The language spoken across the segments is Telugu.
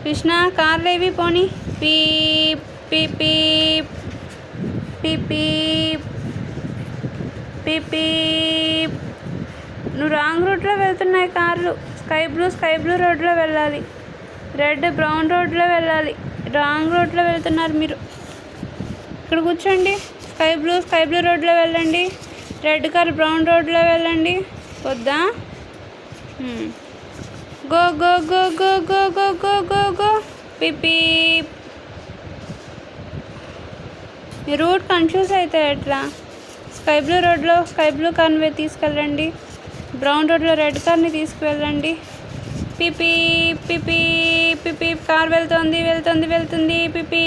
కృష్ణ కార్లు ఏవి పోనీ. Peep peep peep peep peep peep. నువ్వు రాంగ్ రూట్లో వెళ్తున్నాయి కార్లు. స్కై బ్లూ రోడ్లో వెళ్ళాలి. రెడ్ బ్రౌన్ రోడ్లో వెళ్ళాలి. రాంగ్ రోడ్లో వెళ్తున్నారు మీరు. ఇక్కడ కూర్చోండి. స్కై బ్లూ రోడ్లో వెళ్ళండి. రెడ్ కార్ బ్రౌన్ రోడ్లో వెళ్ళండి. వద్దా? Go go go go go go go go go. పిపి. మీ రూట్ కన్ఫ్యూజ్ అయితే ఎట్లా? స్కై బ్లూ రోడ్లో స్కై బ్లూ కార్ని తీసుకెళ్ళండి. బ్రౌన్ రోడ్లో రెడ్ కార్ని తీసుకువెళ్ళండి. పిపి పిపి పిపి. కార్ వెళ్తుంది. పిపి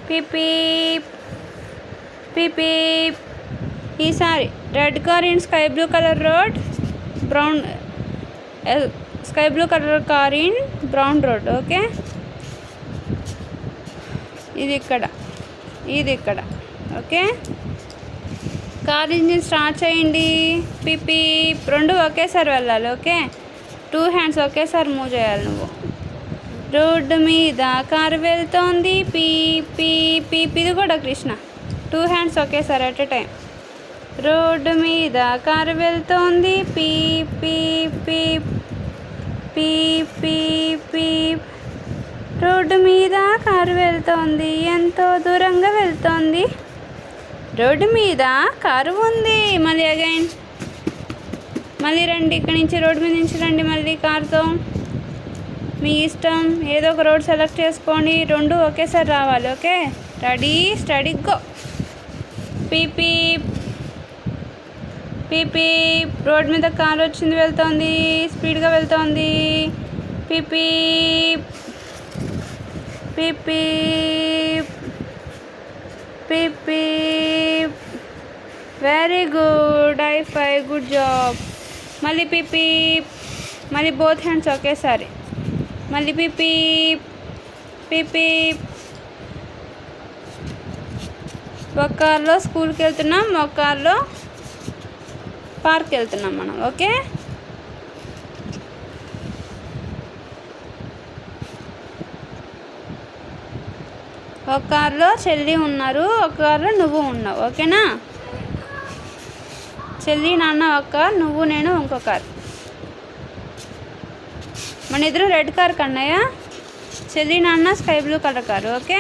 పిపి పిపి. ఈసారి red car in sky blue colour road, sky blue colour car in brown road. Okay, ఇది ఇక్కడ. ఓకే, కార్ ఇంజిన్ స్టార్ట్ చేయండి. పిపి. రెండు ఒకేసారి వెళ్ళాలి. ఓకే, 2 హ్యాండ్స్ ఒకేసారి మూవ్ చేయాలి నువ్వు. రోడ్డు మీద కారు వెళ్తోంది. PP peep. ఇది కూడా కృష్ణ. 2 హ్యాండ్స్ ఒకేసారి అట్ ఎ టైం. రోడ్డు మీద కారు వెళ్తోంది. PP peep PP peep. Road మీద కారు వెళ్తోంది. ఎంతో దూరంగా వెళ్తోంది. రోడ్డు మీద కారు ఉంది. మళ్ళీ అగైన్. మళ్ళీ రండి ఇక్కడి నుంచి. రోడ్డు మీద నుంచి రండి మళ్ళీ కారుతో. మీ ఇష్టం, ఏదో ఒక రోడ్ సెలెక్ట్ చేసుకోండి. 2 ఒకేసారి రావాలి. Okay, ready steady go. పీపీ పీపీ. రోడ్ మీద కారు వచ్చింది, వెళ్తోంది, స్పీడ్గా వెళ్తోంది. పీపీ పీపీ పీపీ. Very good. High five. Good job. మళ్ళీ పీపీ. మళ్ళీ బోత్ హ్యాండ్స్ ఒకేసారి. మళ్ళీ పీపీ పీపీ. ఒక కార్లో స్కూల్కి వెళ్తున్నాం, ఒక కార్లో పార్క్కి వెళ్తున్నాం మనం. ఓకే, ఒక కార్లో చెల్లి ఉన్నారు, ఒక కార్లో నువ్వు ఉన్నావు. ఓకేనా? చెల్లి నాన్న ఒక కార్, నువ్వు నేను ఇంకో కార్. మన ఇద్దరు రెడ్ కార్ కన్నయ్య, చెల్లి నాన్న sky blue colour car. Okay,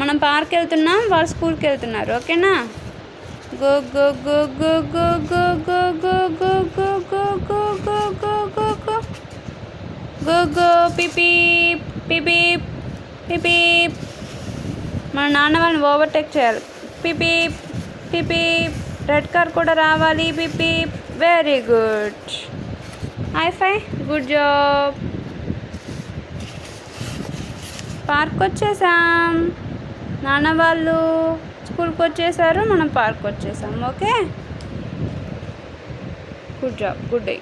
మనం పార్క్ వెళ్తున్నాం, వాళ్ళు స్కూల్కి వెళ్తున్నారు. ఓకేనా? Go go go go go go go go go go go go go go go go go go. పిపి పిపి పిపి. మన నాన్న వాళ్ళని ఓవర్టేక్ చేయాలి. PP PP. రెడ్ కార్ కూడా రావాలి. పిపి. Very good. High five. Good job. Park వచ్చేసాం. నాన్న వాళ్ళు స్కూల్కి వచ్చేసారు, మనం పార్క్ వచ్చేసాం. Okay, good job. Good day.